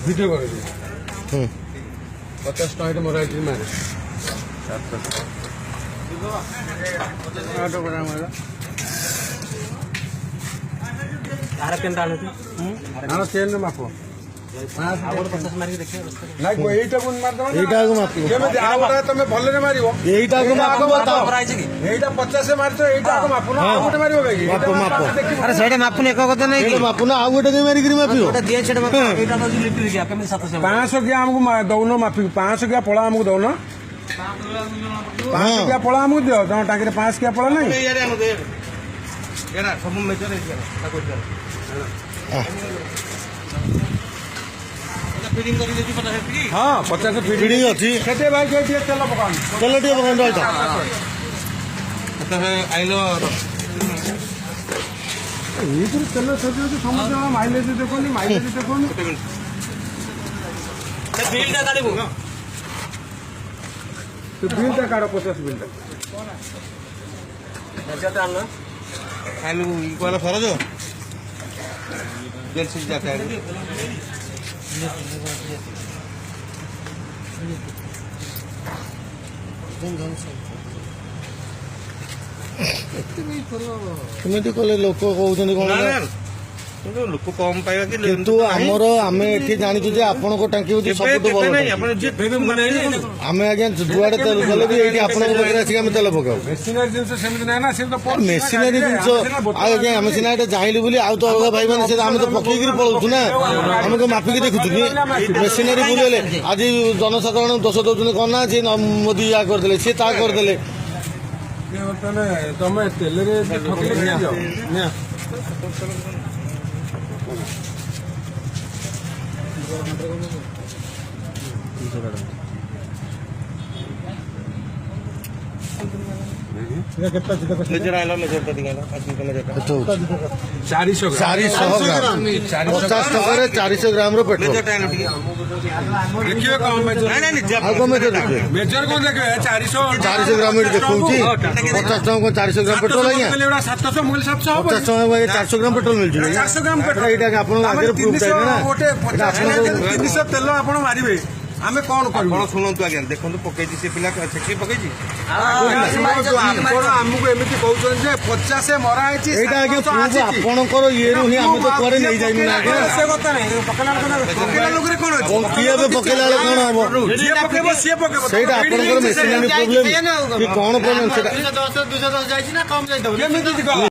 video করে 50 টাকা মোর ID মারে ମାପ ତମେ ଭଲରେ ମାରିବ ଏଇଟା 50 ମାରିଛ ଏଇଟା ମାପୁନ ଆଉ ଗୋଟେ ମାରିବ ଆରେ ସେଇଟା ମାପୁନ ଏକ କଥା ନାଇଁ ମାପୁନ ଆଉ ଗୋଟେ ମାରିକିରି ମାପିବ 500 କିଆ ଆମକୁ ଦଉନ ମାପିକି 500 କିଆ ପଳା ଆମକୁ ଦଉନ 500 କିଆ ପଳା ଆମକୁ ଦିଅ ତମ ଟାଙ୍କିରେ 5 କିଆ ପଳା ନାହିଁ हाँ 50 ଫିଡିଂ ଅଛି କେତେ ଭାଇ ଟିକେ ତେଲ ପକାନ୍ତୁ ତେଲ ଟିକେ ପକାନ୍ତୁ ଏଇଟା ଆଇଲ ଏଇଥିରୁ ତେଲ ସରିଯାଉଛି ସମସ୍ତେ ମାଇଲେଜ ଦେଖୁନି ମାଇଲେଜ ଦେଖୁନି ବିଲଟା କାଢିବୁ ବିଲଟା କାଢ 50 ବିଲଟା ଖାଇଲୁ କହିଲ ସରଜ ଜେଲସି ଯାକା କେମିତି କଲେ ଲୋକ କହୁଛନ୍ତି କଣ ଲୋକ କମ ପାଇବା କିନ୍ତୁ ଆମର ଆମେ ଏଠି ଜାଣିଛୁ ଯେ ଆପଣଙ୍କ ଟାଙ୍କି ହଉଛି ସବୁଠୁ ଭଲ ଆମେ ଆଜ୍ଞା ଯୁଆଡେ ତେଲ କଲେ ବି ଏଇଠି ଆପଣଙ୍କ ପାଖରେ ଆସିକି ଆମେ ତେଲ ପକାଉ ମେସିନାରୀ ଜିନିଷ ସେମିତି ନାହିଁ ନା ସେ ତ ମେସିନାରୀ ଜିନିଷ ଆଉ ଆଜ୍ଞା ଆମେ ସିନା ଏଇଟା ଜାଣିଲୁ ବୋଲି ଆଉ ତ ଅଲଗା ଭାଇ ମାନେ ଆମେ ତ ପକେଇକିରି ପଳଉଛୁ ନା ଆମେ ତ ମାପିକି ଦେଖୁଛୁ କି ମେସିନାରୀ ବୁଲେଇଲେ ଆଜି ଜନସାଧାରଣ ଦୋଷ ଦଉଛନ୍ତି କଣ ନା ଯିଏ ମୋଦି ୟା କରିଦେଲେ ସିଏ ତା କରିଦେଲେ ତମେ ତେଲରେ ଚାରିଶହ 400 ଗ୍ରାମ ର ପେଟ୍ରୋଲ ଦେଖିବେ କଣ ମେଜର କଣ ଦେଖିବେ 400 ଗ୍ରାମ ଏଠି ଦେଖଉଛି 50 ଟଙ୍କା 400 ଗ୍ରାମ ପେଟ୍ରୋଲ ଆଜ୍ଞା 700 ମୁଁ 700 ହବ 50 ଟଙ୍କା 400 ଗ୍ରାମ ପେଟ୍ରୋଲ ମିଳୁଛି 400 ଗ୍ରାମ ପେଟ୍ରୋଲ ଏଇଟା ଆପଣଙ୍କ ଆଗରେ ପ୍ରୁଫ୍ ଚାਹੀਦਾ ନା ଗୋଟେ 300 ତେଲ ଆପଣ ମାରିବେ ଆମେ କଣ କରିବୁ ଆପଣ ଶୁଣନ୍ତୁ ଆଜ୍ଞା ଦେଖନ୍ତୁ ପକେଇଛି ସେ ପିଲା ସେଠି ପକେଇଛି ଆମକୁ ଏମିତି କହୁଛନ୍ତି ଯେ 50 ମରା ହେଇଛି ଏଇଟା ଆଜ୍ଞା ପ୍ରୁଫ୍ ଆପଣଙ୍କର ଇଏରୁ ହିଁ ଆମେ ତ କୁଆଡେ ନେଇଯାଇନୁ ନା ଆଜ୍ଞା ସେ କଥା ନାହିଁ ପକେଇଲା ଲୋକରେ କଣ ଅଛି କିଏ ଏବେ ପକେଇଲା ବେଳେ କଣ ହବ ସେଇଟା ଆପଣଙ୍କର ମେସିନାରୀ ପ୍ରୋବ୍ଲେମ କି କଣ ପ୍ରୋବ୍ଲେମ ସେଇଟା ଯାଇଛି ନା କମ ଯାଇଥିବ